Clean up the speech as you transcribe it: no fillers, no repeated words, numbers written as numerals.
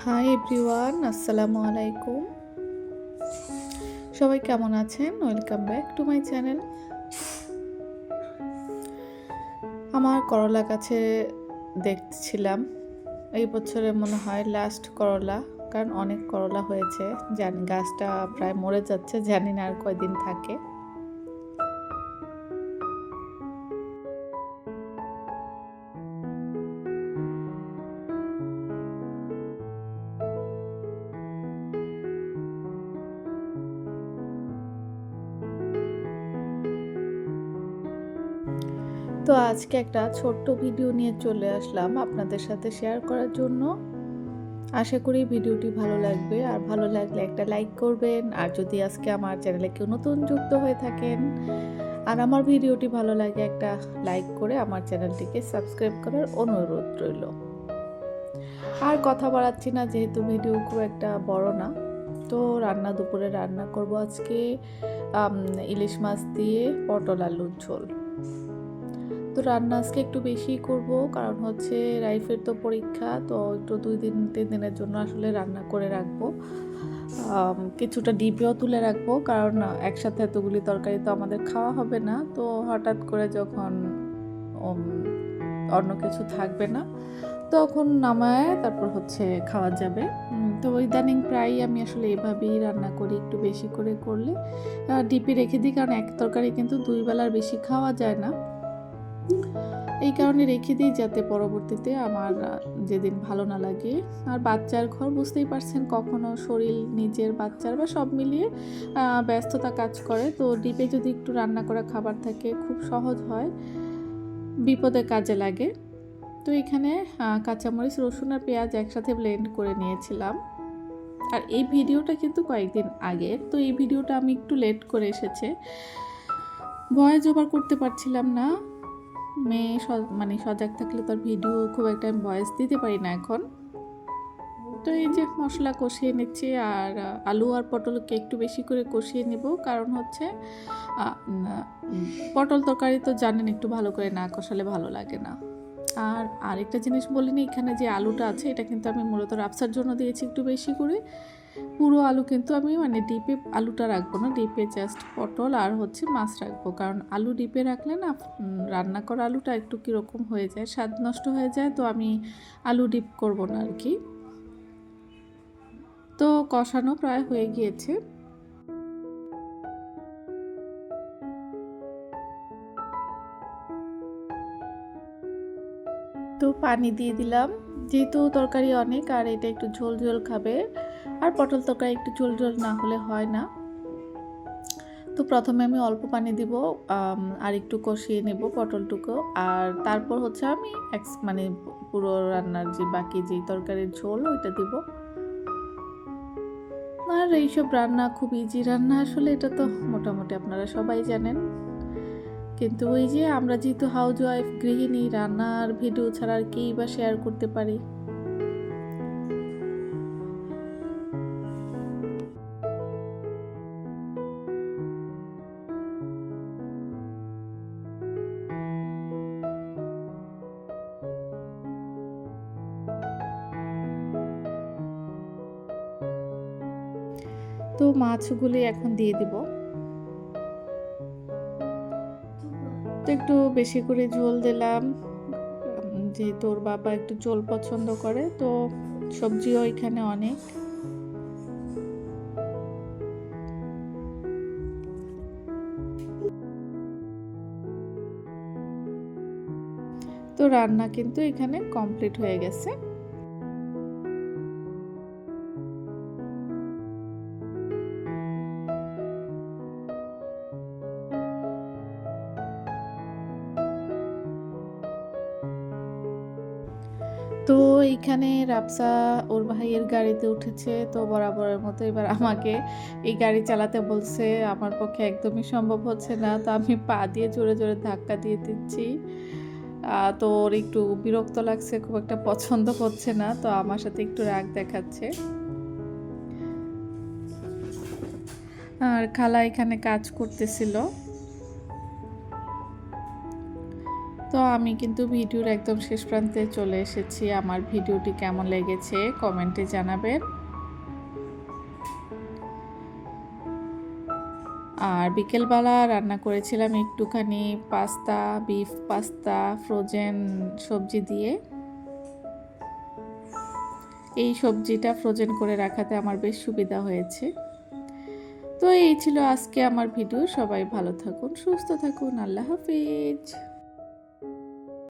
Hi everyone, আসসালামু আলাইকুম। সবাই কেমন আছেন? Welcome back to my channel. আমার করলা গাছে দেখছিলাম এই বছরে মনে হয় লাস্ট করলা, কারণ অনেক করলা হয়েছে। জানি গাছটা প্রায় মরে যাচ্ছে, জানি না আর কয়দিন থাকে। তো আজকে একটা ছোট্ট ভিডিও নিয়ে চলে আসলাম আপনাদের সাথে শেয়ার করার জন্য। আশা করি ভিডিওটি ভালো লাগবে, আর ভালো লাগলে একটা লাইক করবেন। আর যদি আজকে আমার চ্যানেলে কেউ নতুন যুক্ত হয়ে থাকেন আর আমার ভিডিওটি ভালো লাগে, একটা লাইক করে আমার চ্যানেলটিকে সাবস্ক্রাইব করার অনুরোধ রইল। আর কথা বাড়াচ্ছি না, যেহেতু ভিডিও খুব একটা বড় না। তো দুপুরে রান্না করব আজকে ইলিশ মাছ দিয়ে পটল আলুর ঝোল। তো রান্না আজকে একটু বেশি করব, কারণ হচ্ছে রাইফের তো পরীক্ষা, তো একটু 2-3 দিনের জন্য আসলে রান্না করে রাখবো। কিছুটা ডিপেও তুলে রাখবো, কারণ একসাথে এতগুলি তরকারি তো আমাদের খাওয়া হবে না। তো হঠাৎ করে যখন অন্য কিছু থাকবে না, তখন নামায় তারপর হচ্ছে খাওয়া যাবে। তো ইদানিং প্রায় আমি আসলে এভাবেই রান্না করি, একটু বেশি করে করলে ডিপে রেখে দিই, কারণ এক তরকারি কিন্তু 2 বেলার বেশি খাওয়া যায় না। এই কারণে রেখে দিই, যাতে পরবর্তীতে আমার যেদিন ভালো না লাগে। আর বাচ্চার ঘর বুঝতেই পারছেন, কখনো শরীর, নিজের, বাচ্চার বা সব মিলিয়ে ব্যস্ততা কাজ করে। তো ডিপে যদি একটু রান্না করা খাবার থাকে, খুব সহজ হয়, বিপদে কাজে লাগে। তো এখানে কাঁচামরিচ, রসুন আর পেঁয়াজ একসাথে ব্লেন্ড করে নিয়েছিলাম। আর এই ভিডিওটা কিন্তু কয়েকদিন আগে, তো এই ভিডিওটা আমি একটু লেট করে এসেছে, ভয়েস ওভার করতে পারছিলাম না। মেয়ে সজাগ থাকলে তার ভিডিও খুব একটা আমি ভয়েস দিতে পারি না এখন। তো এই যে মশলা কষিয়ে নিচ্ছি, আর আলু আর পটলকে একটু বেশি করে কষিয়ে নেব, কারণ হচ্ছে পটল তরকারি তো জানেন একটু ভালো করে না কষালে ভালো লাগে না। আর আরেকটা জিনিস বলিনি, এখানে যে আলুটা আছে এটা কিন্তু আমি মূলত রাবসার জন্য দিয়েছি একটু বেশি করে। পুরো আলু কিন্তু আমি ডিপে আলুটা রাখবো না, ডিপে জাস্ট পটল আর হচ্ছে মাছ রাখবো, কারণ আলু ডিপে রাখলে না রান্না করা আলুটা একটু কীরকম হয়ে যায়, স্বাদ নষ্ট হয়ে যায়। তো আমি আলু ডিপ করব না আর কি। তো কষানো প্রায় হয়ে গিয়েছে। তো পানি দিয়ে দিলাম, যেহেতু তরকারি অনেক আর এটা একটু ঝোল ঝোল খাবে, আর পটল তরকারি একটু ঝোল ঝোল না হলে হয় না। তো প্রথমে আমি অল্প পানি দিব, আর একটু কষিয়ে নেব পটলটুকু, আর তারপর হচ্ছে আমি পুরো রান্নার যে বাকি যে তরকারির ঝোল ওইটা দিব। আর এইসব রান্না খুব ইজি রান্না, আসলে এটা তো মোটামুটি আপনারা সবাই জানেন। কিন্তু ওই যে আমরা যেহেতু হাউস ওয়াইফ, গৃহিণী, রান্নার ভিডিও ছাড়া আর কেই বা শেয়ার করতে পারি। তো মাছগুলি এখন দিয়ে দিব। তো একটু বেশি করে ঝোল দিলাম, যেহেতু ওর বাবা একটু ঝোল পছন্দ করে। তো সবজিও এখানে অনেক। তো রান্না কিন্তু এখানে কমপ্লিট হয়ে গেছে। তো এইখানে রাবসা ওর ভাইয়ের গাড়িতে উঠেছে, তো বরাবরের মতো এবার আমাকে এই গাড়ি চালাতে বলছে। আমার পক্ষে একদমই সম্ভব হচ্ছে না, তো আমি পা দিয়ে জোরে জোরে ধাক্কা দিয়ে দিচ্ছি। তো ওর একটু বিরক্ত লাগছে, খুব একটা পছন্দ করছে না, তো আমার সাথে একটু রাগ দেখাচ্ছে। আর খালা এখানে কাজ করতেছিল। তো আমি কিন্তু ভিডিওর একদম শেষ প্রান্তে চলে এসেছি। আমার ভিডিওটি কেমন লেগেছে কমেন্টে জানাবেন। আর বিকেলবেলা রান্না করেছিলাম একটুখানি পাস্তা, বিফ পাস্তা ফ্রোজেন সবজি দিয়ে। এই সবজিটা ফ্রোজেন করে রাখাতে আমার বেশ সুবিধা হয়েছে। তো এই ছিল আজকে আমার ভিডিও। সবাই ভালো থাকুন, সুস্থ থাকুন। আল্লাহ হাফেজ।